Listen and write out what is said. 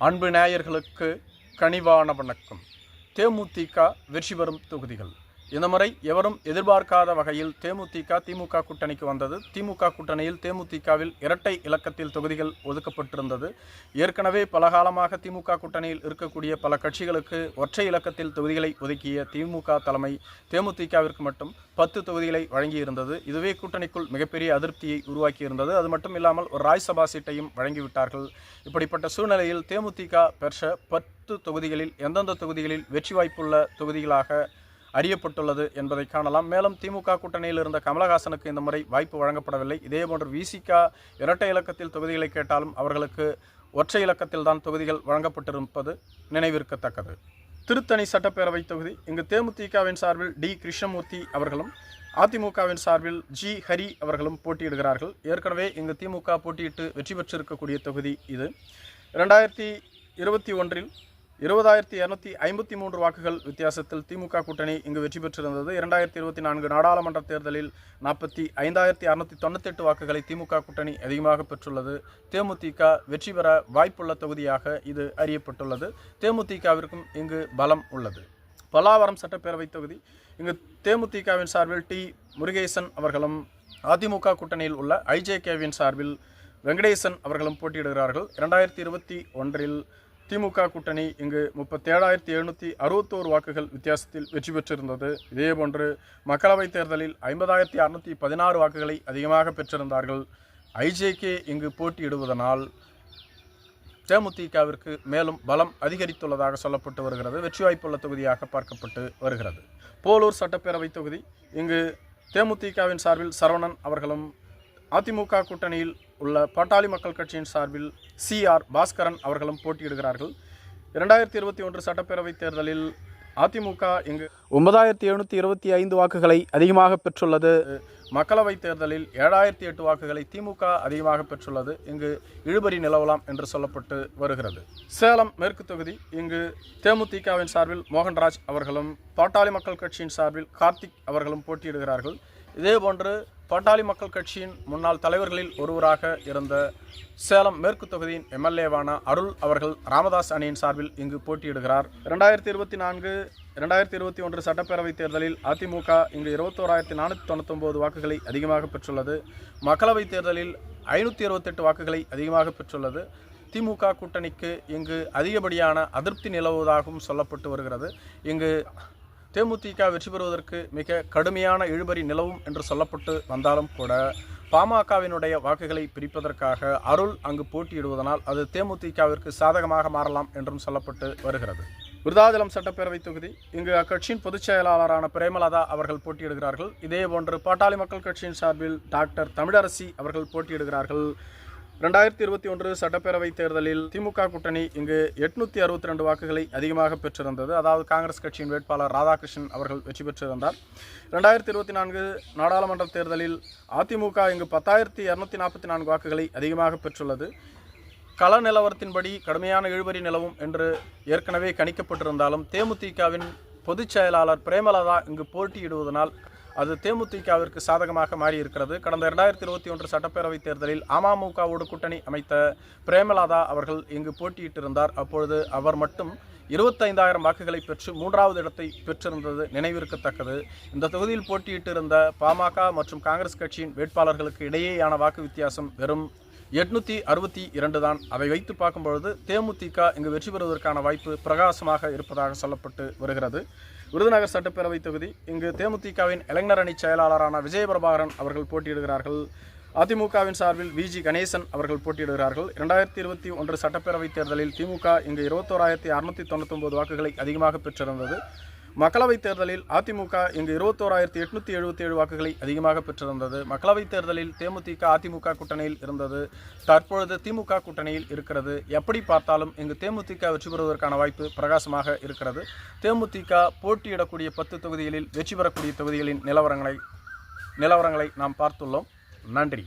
அன்பு நேயர்களுக்கு கனிவான வணக்கம். தேமுதிக வெற்றி பெறும் தொகுதிகள். இந்த முறை எவரும் எதிர்பார்க்காத வகையில் தேமுதிக திமுக கூட்டணிக்கு வந்தது. திமுக கூட்டணியில் தேமுதிகவில் இரட்டை இலக்கத்தில் தொகுதிகள் ஒதுக்கப்பட்டிருந்தது. ஏற்கனவே பலகாலமாக திமுக கூட்டணியில் இருக்கக்கூடிய பல கட்சிகளுக்கு ஒற்றை இலக்கத்தில் தொகுதிகளை ஒதுக்கிய திமுக தலைமை தேமுதிகவிற்கு மட்டும் 10 தொகுதிகளை வழங்கியிருந்தது. இதுவே கூட்டணிக்குள் மிகப்பெரிய அதிருப்தியை உருவாக்கியிருந்தது. அது மட்டும் இல்லாமல் ஒரு ராஜ்சபா சீட்டையும் வழங்கிவிட்டார்கள். இப்படிப்பட்ட சூழ்நிலையில் தேமுதிக பெற்ற 10 தொகுதிகளில் எந்தெந்த தொகுதிகளில் வெற்றி வாய்ப்புள்ள தொகுதிகளாக அறியப்பட்டுள்ளது என்பதை காணலாம். மேலும் திமுக கூட்டணியில் இருந்த கமலஹாசனுக்கு இந்த முறை வாய்ப்பு வழங்கப்படவில்லை. இதேபோன்று விசிக இரட்டை இலக்கத்தில் தொகுதிகளை கேட்டாலும் அவர்களுக்கு ஒற்றை இலக்கத்தில் தான் தொகுதிகள் வழங்கப்பட்டிருப்பது நினைவிருக்கத்தக்கது. திருத்தணி சட்டப்பேரவை தொகுதி. இங்கு தேமுதிகவின் சார்பில் டி கிருஷ்ணமூர்த்தி அவர்களும் அதிமுகவின் சார்பில் ஜி ஹரி அவர்களும் போட்டியிடுகிறார்கள். ஏற்கனவே இங்கு திமுக போட்டியிட்டு வெற்றி பெற்றிருக்கக்கூடிய தொகுதி இது. 2021 20,253 வாக்குகள் வித்தியாசத்தில் திமுக கூட்டணி இங்கு வெற்றி பெற்றிருந்தது. 2024 நாடாளுமன்ற தேர்தலில் 45,698 வாக்குகளை திமுக கூட்டணி அதிகமாக பெற்றுள்ளது. தேமுதிக வெற்றி பெற வாய்ப்புள்ள தொகுதியாக இது அறியப்பட்டுள்ளது. தேமுதிகவிற்கும் இங்கு பலம் உள்ளது. பல்லாவரம் சட்டப்பேரவை தொகுதி. இங்கு தேமுதிகவின் சார்பில் டி முருகேசன் அவர்களும் அதிமுக கூட்டணியில் உள்ள ஐஜேகேவின் சார்பில் வெங்கடேசன் அவர்களும் போட்டியிடுகிறார்கள். 2021 திமுக கூட்டணி இங்கு 37,761 வாக்குகள் வித்தியாசத்தில் வெற்றி பெற்றிருந்தது. இதேபோன்று மக்களவைத் தேர்தலில் 50,616 வாக்குகளை அதிகமாக பெற்றிருந்தார்கள். ஐஜேகே இங்கு போட்டியிடுவதனால் தேமுதிகவிற்கு மேலும் பலம் அதிகரித்துள்ளதாக சொல்லப்பட்டு வருகிறது. வெற்றி வாய்ப்புள்ள தொகுதியாக பார்க்கப்பட்டு வருகிறது. போலூர் சட்டப்பேரவை தொகுதி. இங்கு தேமுதிகவின் சார்பில் சரவணன் அவர்களும் அதிமுக கூட்டணியில் உள்ள பாட்டாளி மக்கள் கட்சியின் சார்பில் CR பாஸ்கரன் அவர்களும் போட்டியிடுகிறார்கள். 2021 சட்டப்பேரவை தேர்தலில் அதிமுக இங்கு 9,725 வாக்குகளை அதிகமாக பெற்றுள்ளது. மக்களவைத் தேர்தலில் 7,008 வாக்குகளை திமுக அதிகமாக பெற்றுள்ளது. இங்கு இழுபறி நிலவலாம் என்று சொல்லப்பட்டு வருகிறது. சேலம் மேற்கு தொகுதி. இங்கு தேமுதிகவின் சார்பில் மோகன்ராஜ் அவர்களும் பாட்டாளி மக்கள் கட்சியின் சார்பில் கார்த்திக் அவர்களும் போட்டியிடுகிறார்கள். இதேபோன்று பாட்டாளி மக்கள் கட்சியின் முன்னாள் தலைவர்களில் ஒருவராக இருந்த சேலம் மேற்கு தொகுதியின் MLAவான அருள் அவர்கள் ராமதாஸ் அணியின் சார்பில் இங்கு போட்டியிடுகிறார். 2021 சட்டப்பேரவை தேர்தலில் அதிமுக இங்கு 21,499 வாக்குகளை அதிகமாக பெற்றுள்ளது. மக்களவைத் தேர்தலில் 568 வாக்குகளை அதிகமாக பெற்றுள்ளது. திமுக கூட்டணிக்கு இங்கு அதிகப்படியான அதிருப்தி நிலவுவதாகவும் சொல்லப்பட்டு வருகிறது. இங்கு தேமுதிக வெற்றி பெறுவதற்கு மிக கடுமையான இழுபறி நிலவும் என்று சொல்லப்பட்டு வந்தாலும் கூட பாமகவினுடைய வாக்குகளை பிரிப்பதற்காக அருள் அங்கு போட்டியிடுவதனால் அது தேமுதிகவிற்கு சாதகமாக மாறலாம் என்றும் சொல்லப்பட்டு வருகிறது. விருதாச்சலம் சட்டப்பேரவை தொகுதி. இங்கு அக்கட்சியின் பொதுச் செயலாளரான பிரேமலதா அவர்கள் போட்டியிடுகிறார்கள். இதேபோன்று பாட்டாளி மக்கள் கட்சியின் சார்பில் டாக்டர் தமிழரசி அவர்கள் போட்டியிடுகிறார்கள். 2021 சட்டப்பேரவை தேர்தலில் திமுக கூட்டணி இங்கு 862 வாக்குகளை அதிகமாக பெற்றிருந்தது. அதாவது காங்கிரஸ் கட்சியின் வேட்பாளர் ராதாகிருஷ்ணன் அவர்கள் வெற்றி பெற்றிருந்தார். 2024 நாடாளுமன்ற தேர்தலில் அதிமுக இங்கு 10,244 வாக்குகளை அதிகமாக பெற்றுள்ளது. கள நிலவரத்தின்படி கடுமையான இழுபறி நிலவும் என்று ஏற்கனவே கணிக்கப்பட்டிருந்தாலும் தேமுதிகவின் பொதுச் செயலாளர் பிரேமலதா இங்கு போட்டியிடுவதனால் அது தேமுதிகவிற்கு சாதகமாக மாறியிருக்கிறது. கடந்த 2021 சட்டப்பேரவை தேர்தலில் அமமுகவோடு கூட்டணி அமைத்த பிரேமலதா அவர்கள் இங்கு போட்டியிட்டிருந்தார். அப்பொழுது அவர் மட்டும் 25,000 வாக்குகளை பெற்று 3வது இடத்தை பெற்றிருந்தது நினைவிருக்கத்தக்கது. இந்த தொகுதியில் போட்டியிட்டிருந்த பாமக மற்றும் காங்கிரஸ் கட்சியின் வேட்பாளர்களுக்கு இடையேயான வாக்கு வித்தியாசம் வெறும் 862 தான். அதை வைத்து பார்க்கும்பொழுது தேமுதிக இங்கு வெற்றி பெறுவதற்கான வாய்ப்பு பிரகாசமாக இருப்பதாக சொல்லப்பட்டு வருகிறது. விருதுநகர் சட்டப்பேரவை தொகுதி. இங்கு தேமுதிகவின் இளைஞர் அணி செயலாளரான விஜயபிரபாகரன் அவர்கள் போட்டியிடுகிறார்கள். அதிமுகவின் சார்பில் VG கணேசன் அவர்கள் போட்டியிடுகிறார்கள். 2021 சட்டப்பேரவை தேர்தலில் திமுக இங்கு 21,699 வாக்குகளை அதிகமாக பெற்றிருந்தது. மக்களவைத் தேர்தலில் அதிமுக இங்கு 21,877 வாக்குகளை அதிகமாக பெற்றிருந்தது. மக்களவைத் தேர்தலில் தேமுதிக அதிமுக கூட்டணியில் இருந்தது. தற்பொழுது திமுக கூட்டணியில் இருக்கிறது. எப்படி பார்த்தாலும் இங்கு தேமுதிக வெற்றி பெறுவதற்கான வாய்ப்பு பிரகாசமாக இருக்கிறது. தேமுதிக போட்டியிடக்கூடிய 10 தொகுதிகளில் வெற்றி பெறக்கூடிய தொகுதிகளின் நிலவரங்களை நாம் பார்த்துள்ளோம். நன்றி.